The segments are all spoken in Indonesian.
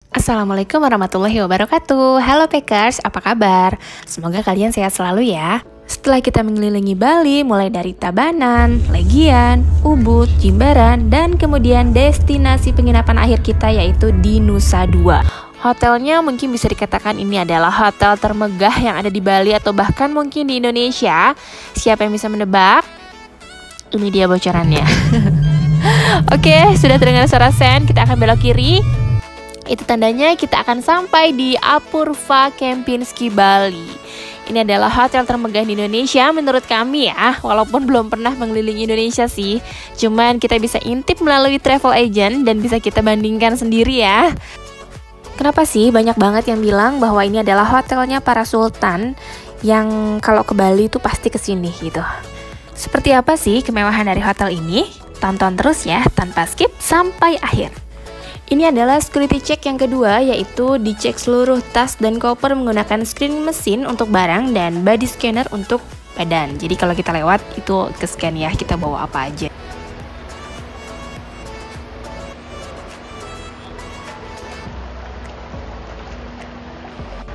Assalamualaikum warahmatullahi wabarakatuh. Halo Packers, apa kabar? Semoga kalian sehat selalu ya. Setelah kita mengelilingi Bali, mulai dari Tabanan, Legian, Ubud, Jimbaran, dan kemudian destinasi penginapan akhir kita yaitu di Nusa Dua. Hotelnya mungkin bisa dikatakan ini adalah hotel termegah yang ada di Bali atau bahkan mungkin di Indonesia. Siapa yang bisa menebak? Ini dia bocorannya. Oke, sudah terdengar suara sen, kita akan belok kiri. Itu tandanya kita akan sampai di Apurva Kempinski Bali. Ini adalah hotel termegah di Indonesia menurut kami ya. Walaupun belum pernah mengelilingi Indonesia sih. Cuman kita bisa intip melalui travel agent dan bisa kita bandingkan sendiri ya. Kenapa sih banyak banget yang bilang bahwa ini adalah hotelnya para sultan yang kalau ke Bali itu pasti kesini gitu. Seperti apa sih kemewahan dari hotel ini? Tonton terus ya tanpa skip sampai akhir. Ini adalah security check yang kedua, yaitu dicek seluruh tas dan koper menggunakan screening mesin untuk barang dan body scanner untuk badan. Jadi kalau kita lewat itu ke scan ya, kita bawa apa aja.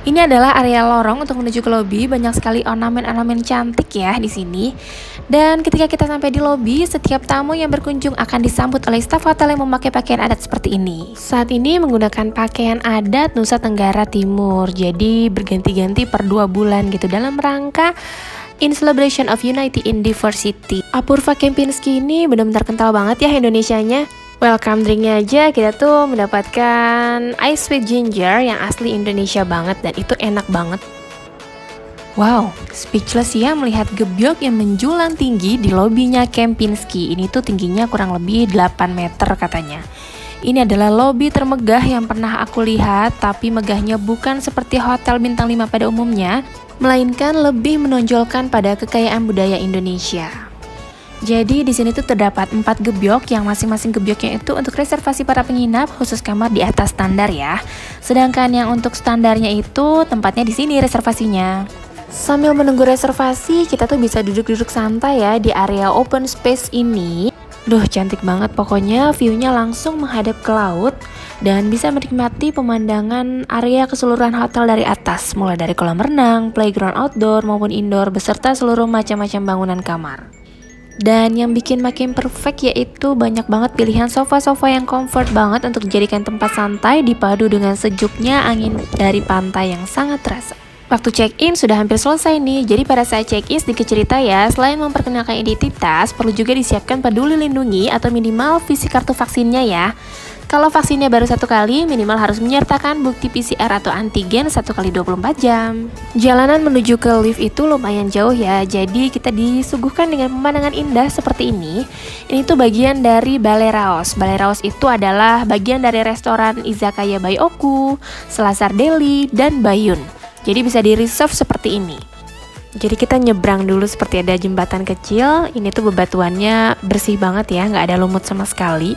Ini adalah area lorong untuk menuju ke lobi, banyak sekali ornamen-ornamen cantik ya di sini. Dan ketika kita sampai di lobi, setiap tamu yang berkunjung akan disambut oleh staf hotel yang memakai pakaian adat seperti ini. Saat ini menggunakan pakaian adat Nusa Tenggara Timur, jadi berganti-ganti per 2 bulan gitu dalam rangka In Celebration of Unity in Diversity. Apurva Kempinski ini benar-benar kental banget ya Indonesianya. Welcome drinknya aja kita tuh mendapatkan ice sweet ginger yang asli Indonesia banget dan itu enak banget. Wow, speechless ya melihat gebyok yang menjulang tinggi di lobinya Kempinski. Ini tuh tingginya kurang lebih 8 meter katanya. Ini adalah lobi termegah yang pernah aku lihat, tapi megahnya bukan seperti hotel bintang 5 pada umumnya, melainkan lebih menonjolkan pada kekayaan budaya Indonesia. Jadi di sini tuh terdapat 4 gebyok yang masing-masing gebyoknya itu untuk reservasi para penginap khusus kamar di atas standar ya. Sedangkan yang untuk standarnya itu tempatnya di sini reservasinya. Sambil menunggu reservasi, kita tuh bisa duduk-duduk santai ya di area open space ini. Duh, cantik banget pokoknya, view-nya langsung menghadap ke laut dan bisa menikmati pemandangan area keseluruhan hotel dari atas, mulai dari kolam renang, playground outdoor maupun indoor beserta seluruh macam-macam bangunan kamar. Dan yang bikin makin perfect yaitu banyak banget pilihan sofa-sofa yang comfort banget untuk dijadikan tempat santai dipadu dengan sejuknya angin dari pantai yang sangat terasa. Waktu check-in sudah hampir selesai nih, jadi pada saat check-in sedikit cerita ya, selain memperkenalkan identitas, perlu juga disiapkan peduli lindungi atau minimal visi kartu vaksinnya ya. Kalau vaksinnya baru 1 kali, minimal harus menyertakan bukti PCR atau antigen 1 kali 24 jam. Jalanan menuju ke lift itu lumayan jauh ya, jadi kita disuguhkan dengan pemandangan indah seperti ini. Ini tuh bagian dari Balai Raos. Balai Raos itu adalah bagian dari restoran Izakaya by Oku, Selasar Deli, dan Bayun. Jadi bisa di-reserve seperti ini. Jadi kita nyebrang dulu seperti ada jembatan kecil. Ini tuh bebatuannya bersih banget ya, nggak ada lumut sama sekali.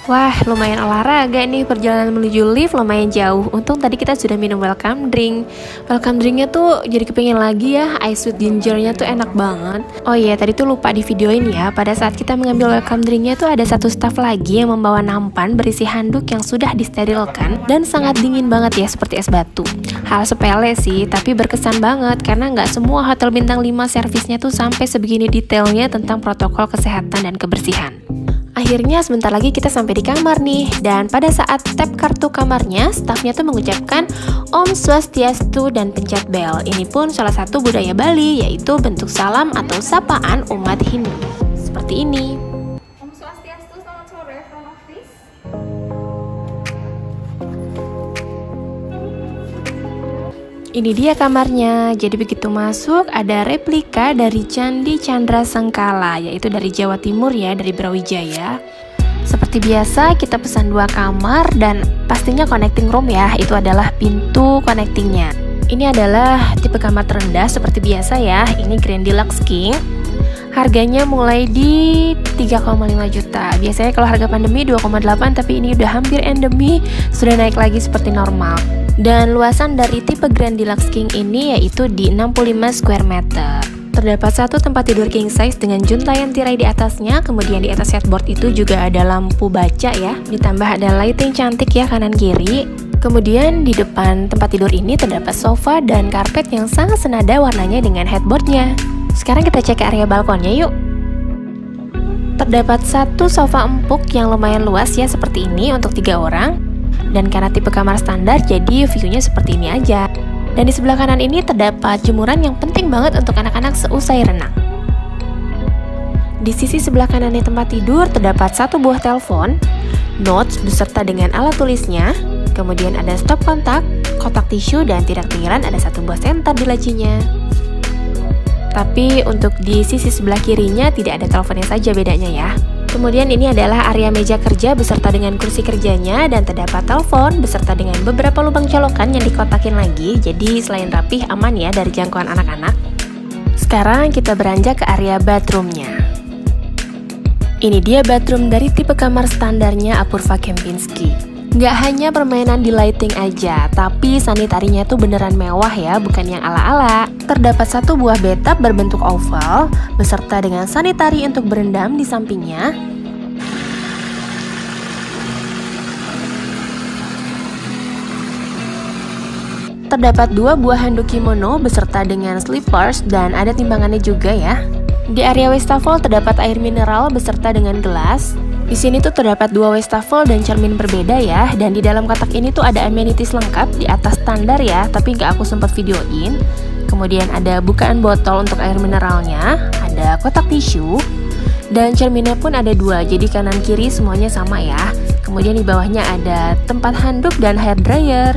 Wah, lumayan olahraga nih, perjalanan menuju lift lumayan jauh. Untung tadi kita sudah minum welcome drink. Welcome drinknya tuh jadi kepingin lagi ya, ice sweet gingernya tuh enak banget. Oh iya, tadi tuh lupa di videoin ya, pada saat kita mengambil welcome drinknya tuh ada satu staff lagi yang membawa nampan berisi handuk yang sudah disterilkan dan sangat dingin banget ya, seperti es batu. Hal sepele sih, tapi berkesan banget karena nggak semua hotel bintang 5 servisnya tuh sampai sebegini detailnya tentang protokol kesehatan dan kebersihan. Akhirnya sebentar lagi kita sampai di kamar nih, dan pada saat tap kartu kamarnya, stafnya tuh mengucapkan Om Swastiastu dan pencet bel. Ini pun salah satu budaya Bali, yaitu bentuk salam atau sapaan umat Hindu. Seperti ini. Om Swastiastu, selamat sore, Front Office. Ini dia kamarnya. Jadi begitu masuk ada replika dari Candi Candra Sengkala, yaitu dari Jawa Timur ya, dari Brawijaya. Seperti biasa kita pesan 2 kamar dan pastinya connecting room ya, itu adalah pintu connectingnya. Ini adalah tipe kamar terendah seperti biasa ya, ini Grand Deluxe King. Harganya mulai di 3,5 juta. Biasanya kalau harga pandemi 2,8, tapi ini udah hampir endemi, sudah naik lagi seperti normal. Dan luasan dari tipe Grand Deluxe King ini yaitu di 65 square meter. Terdapat satu tempat tidur king size dengan juntayan tirai di atasnya, kemudian di atas headboard itu juga ada lampu baca ya, ditambah ada lighting cantik ya kanan kiri. Kemudian di depan tempat tidur ini terdapat sofa dan karpet yang sangat senada warnanya dengan headboardnya. Sekarang kita cek ke area balkonnya yuk. Terdapat satu sofa empuk yang lumayan luas ya seperti ini untuk 3 orang. Dan karena tipe kamar standar jadi view-nya seperti ini aja. Dan di sebelah kanan ini terdapat jemuran yang penting banget untuk anak-anak seusai renang. Di sisi sebelah kanannya tempat tidur terdapat satu buah telepon, notes beserta dengan alat tulisnya. Kemudian ada stop kontak, kotak tisu, dan tidak ketinggalan ada satu buah senter di lacinya. Tapi untuk di sisi sebelah kirinya tidak ada teleponnya saja bedanya ya. Kemudian ini adalah area meja kerja beserta dengan kursi kerjanya dan terdapat telepon beserta dengan beberapa lubang colokan yang dikotakin lagi. Jadi selain rapih aman ya dari jangkauan anak-anak. Sekarang kita beranjak ke area bathroomnya. Ini dia bathroom dari tipe kamar standarnya Apurva Kempinski. Nggak hanya permainan di lighting aja, tapi sanitarinya tuh beneran mewah ya, bukan yang ala-ala. Terdapat satu buah bathtub berbentuk oval, beserta dengan sanitari untuk berendam di sampingnya. Terdapat 2 buah handuk kimono beserta dengan slippers dan ada timbangannya juga ya. Di area wastafel terdapat air mineral beserta dengan gelas. Di sini tuh terdapat 2 wastafel dan cermin berbeda ya. Dan di dalam kotak ini tuh ada amenities lengkap di atas standar ya, tapi nggak aku sempat videoin. Kemudian ada bukaan botol untuk air mineralnya, ada kotak tisu, dan cerminnya pun ada 2, jadi kanan kiri semuanya sama ya. Kemudian di bawahnya ada tempat handuk dan hair dryer.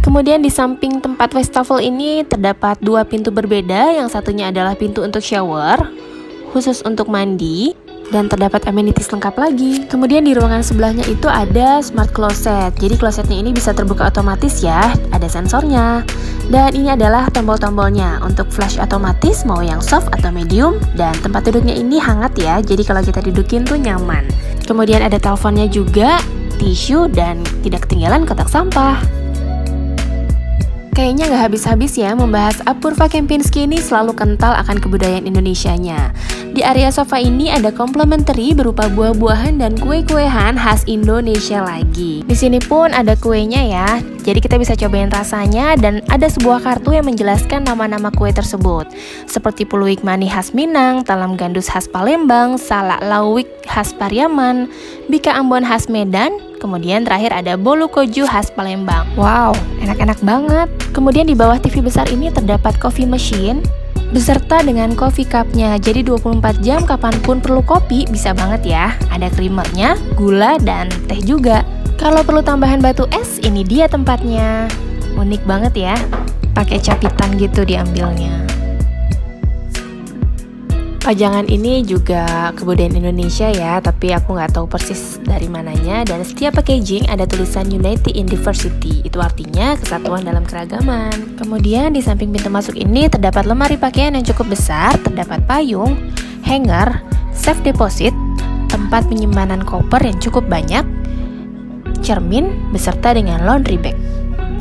Kemudian di samping tempat wastafel ini terdapat 2 pintu berbeda, yang satunya adalah pintu untuk shower, khusus untuk mandi, dan terdapat amenities lengkap lagi. Kemudian di ruangan sebelahnya itu ada smart closet, jadi klosetnya ini bisa terbuka otomatis ya, ada sensornya. Dan ini adalah tombol-tombolnya, untuk flash otomatis mau yang soft atau medium, dan tempat duduknya ini hangat ya, jadi kalau kita dudukin tuh nyaman. Kemudian ada teleponnya juga, tisu, dan tidak ketinggalan kotak sampah. Kayaknya nggak habis-habis ya membahas Apurva Kempinski ini selalu kental akan kebudayaan Indonesianya. Di area sofa ini ada komplementari berupa buah-buahan dan kue-kuehan khas Indonesia lagi. Di sini pun ada kuenya ya, jadi kita bisa cobain rasanya dan ada sebuah kartu yang menjelaskan nama-nama kue tersebut. Seperti puluik mani khas Minang, talam gandus khas Palembang, salak lawik khas Pariaman, bika Ambon khas Medan, kemudian terakhir ada bolu koju khas Palembang. Wow, enak-enak banget. Kemudian di bawah TV besar ini terdapat coffee machine beserta dengan coffee cupnya. Jadi 24 jam kapanpun perlu kopi bisa banget ya. Ada creamernya, gula, dan teh juga. Kalau perlu tambahan batu es, ini dia tempatnya. Unik banget ya. Pakai capitan gitu diambilnya. Pajangan ini juga kebudayaan Indonesia ya, tapi aku nggak tahu persis dari mananya. Dan setiap packaging ada tulisan Unity in Diversity, itu artinya kesatuan dalam keragaman. Kemudian di samping pintu masuk ini terdapat lemari pakaian yang cukup besar, terdapat payung, hanger, safe deposit, tempat penyimpanan koper yang cukup banyak, cermin, beserta dengan laundry bag.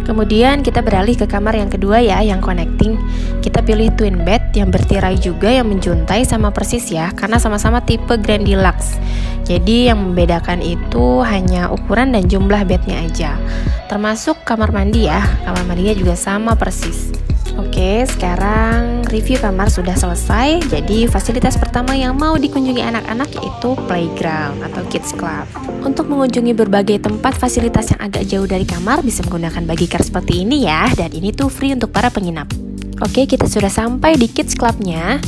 Kemudian kita beralih ke kamar yang kedua ya, yang connecting. Kita pilih twin bed yang bertirai juga yang menjuntai sama persis ya, karena sama-sama tipe Grand Deluxe. Jadi yang membedakan itu hanya ukuran dan jumlah bednya aja. Termasuk kamar mandi ya, kamar mandinya juga sama persis. Oke, sekarang review kamar sudah selesai. Jadi fasilitas pertama yang mau dikunjungi anak-anak yaitu playground atau kids club. Untuk mengunjungi berbagai tempat fasilitas yang agak jauh dari kamar bisa menggunakan buggy car seperti ini ya. Dan ini tuh free untuk para penginap. Oke, kita sudah sampai di kids clubnya.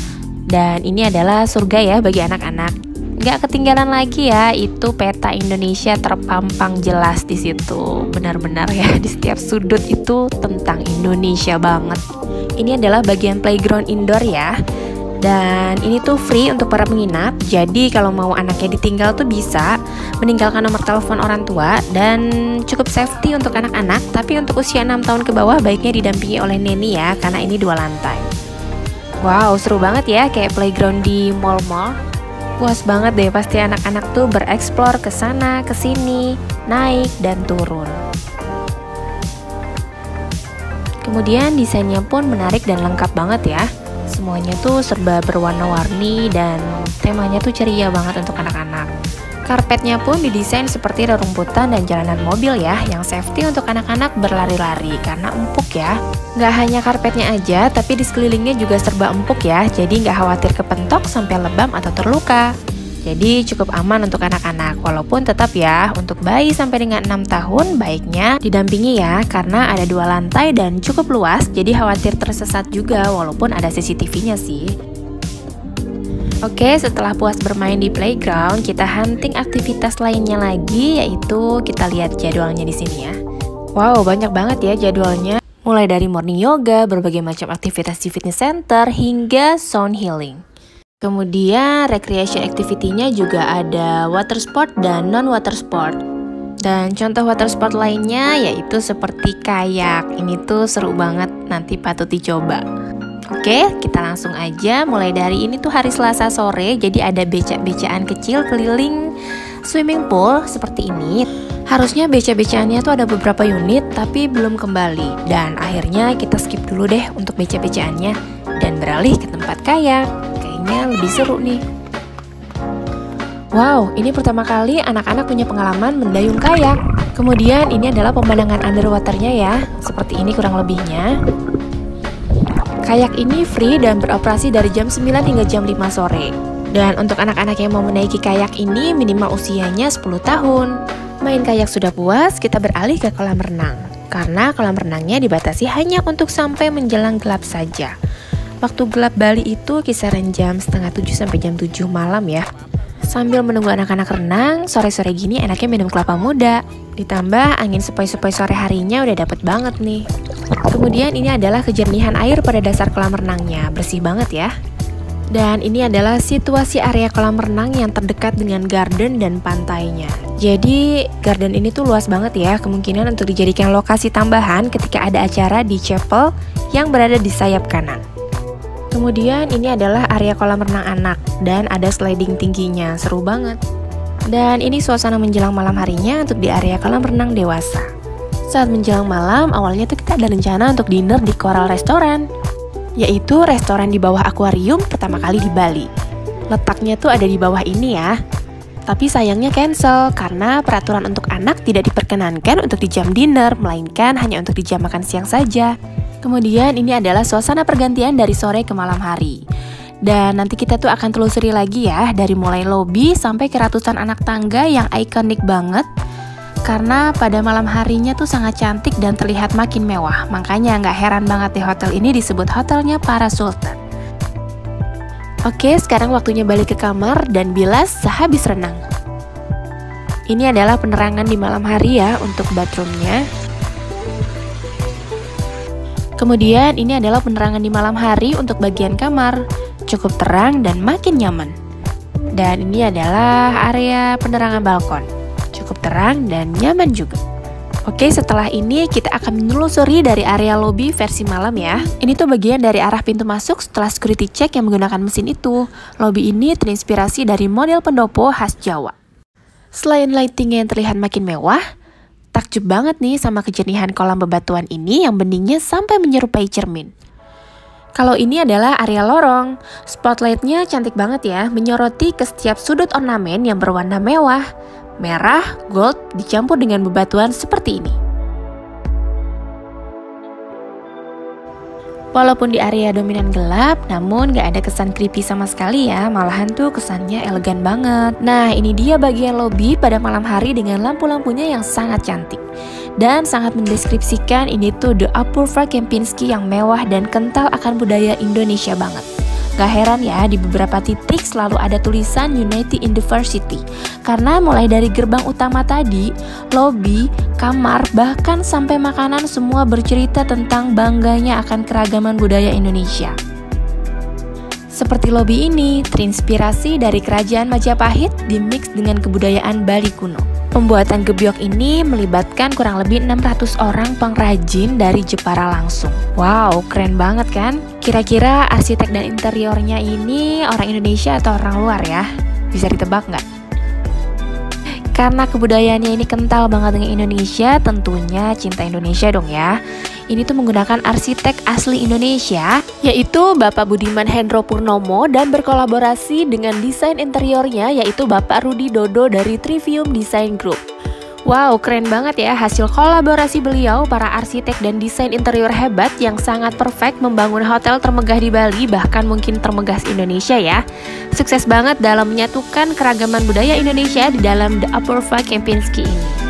Dan ini adalah surga ya bagi anak-anak. Gak ketinggalan lagi ya, itu peta Indonesia terpampang jelas di situ. Benar-benar ya, di setiap sudut itu tentang Indonesia banget. Ini adalah bagian playground indoor ya. Dan ini tuh free untuk para penginap. Jadi kalau mau anaknya ditinggal tuh bisa meninggalkan nomor telepon orang tua. Dan cukup safety untuk anak-anak. Tapi untuk usia 6 tahun ke bawah baiknya didampingi oleh neni ya, karena ini 2 lantai. Wow, seru banget ya, kayak playground di mall-mall. Puas banget deh pasti anak-anak tuh bereksplor ke sana, ke sini, naik dan turun. Kemudian desainnya pun menarik dan lengkap banget ya. semuanya tuh serba berwarna-warni dan temanya tuh ceria banget untuk anak-anak. Karpetnya pun didesain seperti rerumputan dan jalanan mobil ya, yang safety untuk anak-anak berlari-lari karena empuk ya. Nggak hanya karpetnya aja, tapi di sekelilingnya juga serba empuk ya, jadi nggak khawatir kepentok sampai lebam atau terluka. Jadi cukup aman untuk anak-anak, walaupun tetap ya untuk bayi sampai dengan 6 tahun baiknya didampingi ya, karena ada 2 lantai dan cukup luas, jadi khawatir tersesat juga walaupun ada CCTV-nya sih. Oke, setelah puas bermain di playground, kita hunting aktivitas lainnya lagi, yaitu kita lihat jadwalnya di sini ya. Wow, banyak banget ya jadwalnya. Mulai dari morning yoga, berbagai macam aktivitas di fitness center, hingga sound healing. Kemudian recreation activity-nya juga ada water sport dan non-water sport. Dan contoh water sport lainnya yaitu seperti kayak. Ini tuh seru banget, nanti patut dicoba. Oke, kita langsung aja. Mulai dari ini tuh hari Selasa sore, jadi ada becak-becaan kecil keliling swimming pool seperti ini. Harusnya beca-becaannya tuh ada beberapa unit, tapi belum kembali. Dan akhirnya kita skip dulu deh untuk beca-becaannya dan beralih ke tempat kayak. Lebih seru nih. Wow, ini pertama kali anak-anak punya pengalaman mendayung kayak. Kemudian ini adalah pemandangan underwaternya ya, seperti ini kurang lebihnya. Kayak ini free dan beroperasi dari jam 9 hingga jam 5 sore. Dan untuk anak-anak yang mau menaiki kayak ini minimal usianya 10 tahun. Main kayak sudah puas, kita beralih ke kolam renang. Karena kolam renangnya dibatasi hanya untuk sampai menjelang gelap saja. Waktu gelap Bali itu kisaran jam setengah 7 sampai jam 7 malam ya. Sambil menunggu anak-anak renang, sore-sore gini enaknya minum kelapa muda. Ditambah angin sepoi-sepoi sore harinya udah dapet banget nih. Kemudian ini adalah kejernihan air pada dasar kolam renangnya, bersih banget ya. Dan ini adalah situasi area kolam renang yang terdekat dengan garden dan pantainya. Jadi garden ini tuh luas banget ya, kemungkinan untuk dijadikan lokasi tambahan ketika ada acara di chapel yang berada di sayap kanan. Kemudian ini adalah area kolam renang anak dan ada sliding tingginya, seru banget. Dan ini suasana menjelang malam harinya untuk di area kolam renang dewasa. Saat menjelang malam, awalnya tuh kita ada rencana untuk dinner di Coral Restaurant, yaitu restoran di bawah akuarium pertama kali di Bali. Letaknya tuh ada di bawah ini ya. Tapi sayangnya cancel karena peraturan untuk anak tidak diperkenankan untuk di jam dinner, melainkan hanya untuk di jam makan siang saja. Kemudian ini adalah suasana pergantian dari sore ke malam hari. Dan nanti kita tuh akan telusuri lagi ya, dari mulai lobi sampai ke ratusan anak tangga yang ikonik banget. Karena pada malam harinya tuh sangat cantik dan terlihat makin mewah. Makanya nggak heran banget di hotel ini disebut hotelnya para sultan. Oke, sekarang waktunya balik ke kamar dan bilas sehabis renang. Ini adalah penerangan di malam hari ya untuk bathroomnya. Kemudian ini adalah penerangan di malam hari untuk bagian kamar, cukup terang dan makin nyaman. Dan ini adalah area penerangan balkon, cukup terang dan nyaman juga. Oke, setelah ini kita akan menelusuri dari area lobby versi malam ya. Ini tuh bagian dari arah pintu masuk setelah security check yang menggunakan mesin itu. Lobby ini terinspirasi dari model pendopo khas Jawa. Selain lightingnya yang terlihat makin mewah, takjub banget nih sama kejernihan kolam bebatuan ini yang beningnya sampai menyerupai cermin. Kalau ini adalah area lorong, spotlightnya cantik banget ya, menyoroti ke setiap sudut ornamen yang berwarna mewah, merah, gold, dicampur dengan bebatuan seperti ini. Walaupun di area dominan gelap, namun gak ada kesan creepy sama sekali ya, malahan tuh kesannya elegan banget. Nah, ini dia bagian lobby pada malam hari dengan lampu-lampunya yang sangat cantik. Dan sangat mendeskripsikan ini tuh The Apurva Kempinski yang mewah dan kental akan budaya Indonesia banget. Gak heran ya, di beberapa titik selalu ada tulisan Unity in Diversity. Karena mulai dari gerbang utama tadi, lobby, kamar, bahkan sampai makanan semua bercerita tentang bangganya akan keragaman budaya Indonesia. Seperti lobby ini, terinspirasi dari kerajaan Majapahit dimix dengan kebudayaan Bali kuno. Pembuatan gebyok ini melibatkan kurang lebih 600 orang pengrajin dari Jepara langsung. Wow, keren banget kan? Kira-kira arsitek dan interiornya ini orang Indonesia atau orang luar ya? Bisa ditebak nggak? Karena kebudayaannya ini kental banget dengan Indonesia, tentunya cinta Indonesia dong ya. ini tuh menggunakan arsitek asli Indonesia, yaitu Bapak Budiman Hendro Purnomo, dan berkolaborasi dengan desain interiornya yaitu Bapak Rudi Dodo dari Trivium Design Group. Wow, keren banget ya hasil kolaborasi beliau, para arsitek dan desain interior hebat yang sangat perfect membangun hotel termegah di Bali, bahkan mungkin termegah Indonesia ya. Sukses banget dalam menyatukan keragaman budaya Indonesia di dalam The Apurva Kempinski ini.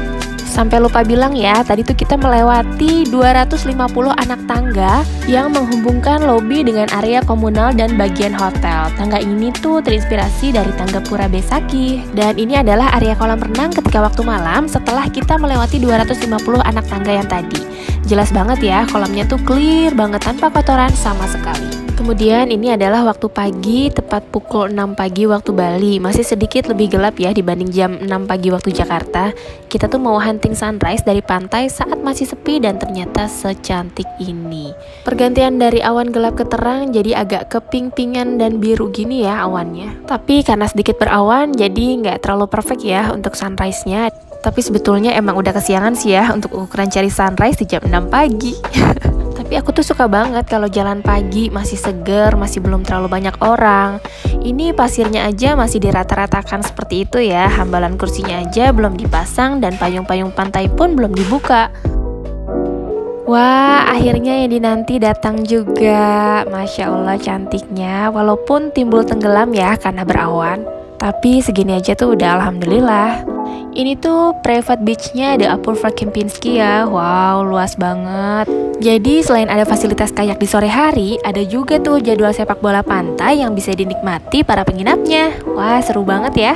Sampai lupa bilang ya, tadi tuh kita melewati 250 anak tangga yang menghubungkan lobi dengan area komunal dan bagian hotel. Tangga ini tuh terinspirasi dari tangga Pura Besaki. Dan ini adalah area kolam renang ketika waktu malam setelah kita melewati 250 anak tangga yang tadi. Jelas banget ya, kolamnya tuh clear banget tanpa kotoran sama sekali. Kemudian ini adalah waktu pagi, tepat pukul 6 pagi waktu Bali. Masih sedikit lebih gelap ya dibanding jam 6 pagi waktu Jakarta. Kita tuh mau hunting sunrise dari pantai saat masih sepi dan ternyata secantik ini. Pergantian dari awan gelap ke terang jadi agak keping-pingan dan biru gini ya awannya. Tapi karena sedikit berawan jadi nggak terlalu perfect ya untuk sunrise-nya. Tapi sebetulnya emang udah kesiangan sih ya untuk ukuran cari sunrise di jam 6 pagi. Tapi aku tuh suka banget kalau jalan pagi masih seger, masih belum terlalu banyak orang. Ini pasirnya aja masih dirata-ratakan seperti itu ya. Hambalan kursinya aja belum dipasang dan payung-payung pantai pun belum dibuka. Wah, akhirnya yang dinanti datang juga. Masya Allah cantiknya, walaupun timbul tenggelam ya karena berawan. Tapi segini aja tuh udah alhamdulillah. Ini tuh private beach-nya The Apurva Kempinski ya. Wow, luas banget. Jadi selain ada fasilitas kayak di sore hari, ada juga tuh jadwal sepak bola pantai yang bisa dinikmati para penginapnya. Wah, seru banget ya.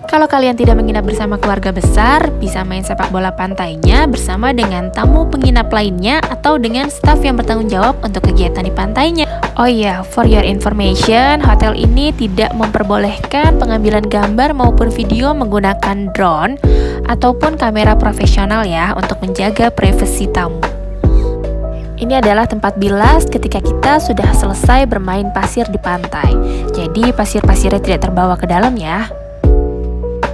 Kalau kalian tidak menginap bersama keluarga besar, bisa main sepak bola pantainya bersama dengan tamu penginap lainnya atau dengan staf yang bertanggung jawab untuk kegiatan di pantainya. Oh iya, for your information, hotel ini tidak memperbolehkan pengambilan gambar maupun video menggunakan drone ataupun kamera profesional ya untuk menjaga privasi tamu. Ini adalah tempat bilas ketika kita sudah selesai bermain pasir di pantai. Jadi pasir-pasirnya tidak terbawa ke dalam ya.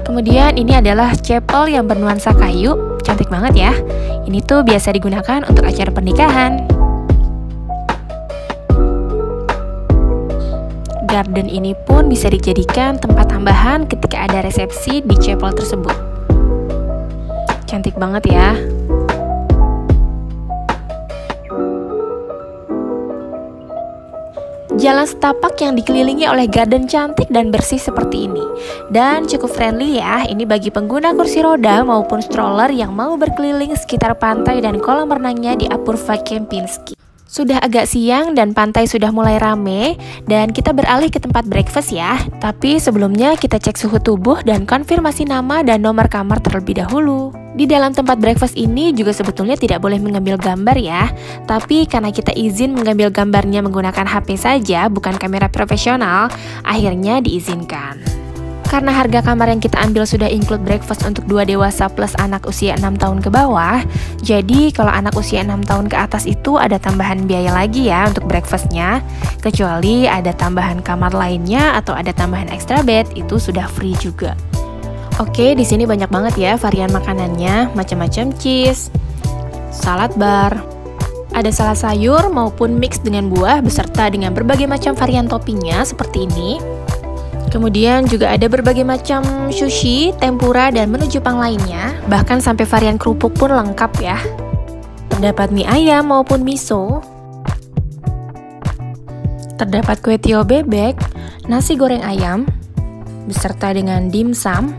Kemudian ini adalah chapel yang bernuansa kayu, cantik banget ya. Ini tuh biasa digunakan untuk acara pernikahan. Garden ini pun bisa dijadikan tempat tambahan ketika ada resepsi di chapel tersebut. Cantik banget ya. Jalan setapak yang dikelilingi oleh garden cantik dan bersih seperti ini. Dan cukup friendly ya, ini bagi pengguna kursi roda maupun stroller yang mau berkeliling sekitar pantai dan kolam renangnya di Apurva Kempinski. Sudah agak siang dan pantai sudah mulai rame dan kita beralih ke tempat breakfast ya. Tapi sebelumnya kita cek suhu tubuh dan konfirmasi nama dan nomor kamar terlebih dahulu. Di dalam tempat breakfast ini juga sebetulnya tidak boleh mengambil gambar ya. Tapi karena kita izin mengambil gambarnya menggunakan HP saja, bukan kamera profesional, akhirnya diizinkan. Karena harga kamar yang kita ambil sudah include breakfast untuk 2 dewasa plus anak usia 6 tahun ke bawah. Jadi kalau anak usia 6 tahun ke atas itu ada tambahan biaya lagi ya untuk breakfastnya. Kecuali ada tambahan kamar lainnya atau ada tambahan extra bed, itu sudah free juga. Oke, di sini banyak banget ya varian makanannya, macam-macam cheese, salad bar, ada salad sayur maupun mix dengan buah beserta dengan berbagai macam varian toppingnya seperti ini. Kemudian juga ada berbagai macam sushi, tempura, dan menu Jepang lainnya. Bahkan sampai varian kerupuk pun lengkap ya. Terdapat mie ayam maupun miso. Terdapat kue tio bebek, nasi goreng ayam, beserta dengan dimsum.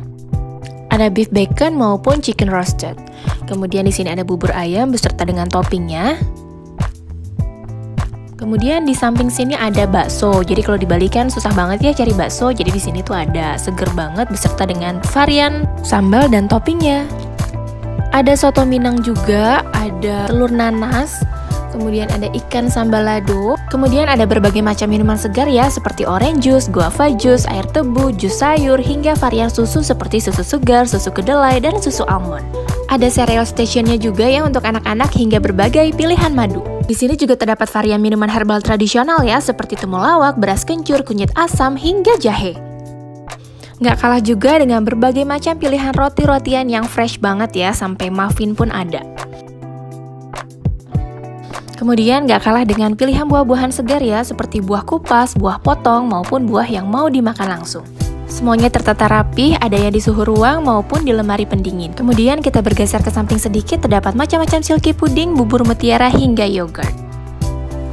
Ada beef bacon maupun chicken roasted. Kemudian di sini ada bubur ayam beserta dengan toppingnya. Kemudian di samping sini ada bakso. Jadi kalau dibalikan susah banget ya cari bakso. Jadi di sini tuh ada seger banget beserta dengan varian sambal dan toppingnya. Ada soto Minang juga, ada telur nanas. Kemudian ada ikan sambalado. Kemudian ada berbagai macam minuman segar ya, seperti orange juice, guava juice, air tebu, jus sayur, hingga varian susu seperti susu segar, susu kedelai, dan susu almond. Ada cereal stationnya juga ya untuk anak-anak hingga berbagai pilihan madu. Di sini juga terdapat varian minuman herbal tradisional ya, seperti temulawak, beras kencur, kunyit asam, hingga jahe. Nggak kalah juga dengan berbagai macam pilihan roti-rotian yang fresh banget ya, sampai muffin pun ada. Kemudian gak kalah dengan pilihan buah-buahan segar ya, seperti buah kupas, buah potong, maupun buah yang mau dimakan langsung. Semuanya tertata rapih, ada yang di suhu ruang maupun di lemari pendingin. Kemudian kita bergeser ke samping sedikit, terdapat macam-macam silky puding, bubur mutiara, hingga yogurt.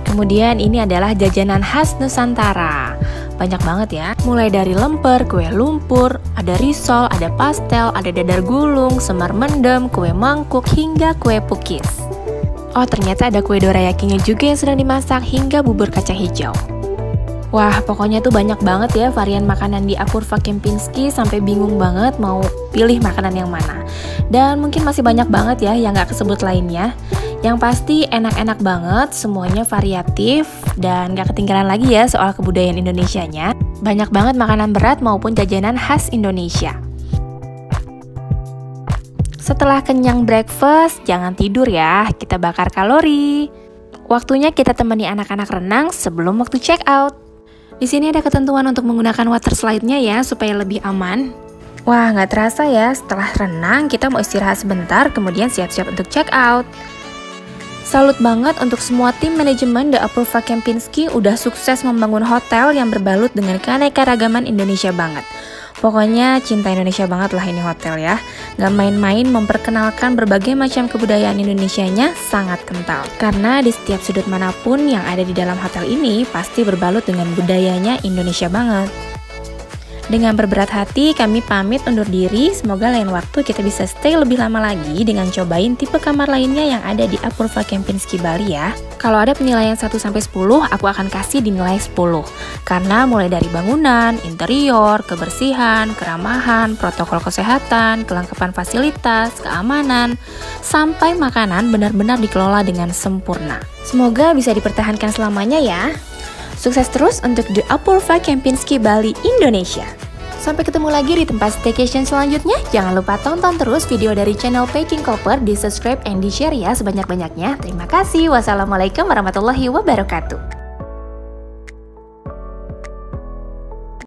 Kemudian ini adalah jajanan khas Nusantara. Banyak banget ya, mulai dari lemper, kue lumpur, ada risol, ada pastel, ada dadar gulung, semar mendem, kue mangkuk, hingga kue pukis. Oh, ternyata ada kue dorayakinya juga yang sedang dimasak, hingga bubur kacang hijau. Wah, pokoknya tuh banyak banget ya varian makanan di Apurva Kempinski, sampai bingung banget mau pilih makanan yang mana. Dan mungkin masih banyak banget ya yang gak kesebut lainnya. Yang pasti enak-enak banget, semuanya variatif, dan gak ketinggalan lagi ya soal kebudayaan Indonesianya. Banyak banget makanan berat maupun jajanan khas Indonesia. Setelah kenyang breakfast, jangan tidur ya, kita bakar kalori. Waktunya kita temani anak-anak renang sebelum waktu check out. Di sini ada ketentuan untuk menggunakan water slide-nya ya, supaya lebih aman. Wah, nggak terasa ya, setelah renang kita mau istirahat sebentar, kemudian siap-siap untuk check out. Salut banget untuk semua tim manajemen The Apurva Kempinski udah sukses membangun hotel yang berbalut dengan keanekaragaman Indonesia banget. Pokoknya cinta Indonesia banget lah ini hotel ya. Gak main-main memperkenalkan berbagai macam kebudayaan Indonesianya sangat kental. Karena di setiap sudut manapun yang ada di dalam hotel ini pasti berbalut dengan budayanya Indonesia banget. Dengan berberat hati kami pamit undur diri, semoga lain waktu kita bisa stay lebih lama lagi dengan cobain tipe kamar lainnya yang ada di Apurva Kempinski Bali ya. Kalau ada penilaian 1-10, aku akan kasih di nilai 10. Karena mulai dari bangunan, interior, kebersihan, keramahan, protokol kesehatan, kelengkapan fasilitas, keamanan, sampai makanan benar-benar dikelola dengan sempurna. Semoga bisa dipertahankan selamanya ya. Sukses terus untuk The Apurva Kempinski Bali, Indonesia. Sampai ketemu lagi di tempat staycation selanjutnya. Jangan lupa tonton terus video dari channel Packing Koper, di subscribe and di share ya sebanyak-banyaknya. Terima kasih. Wassalamualaikum warahmatullahi wabarakatuh.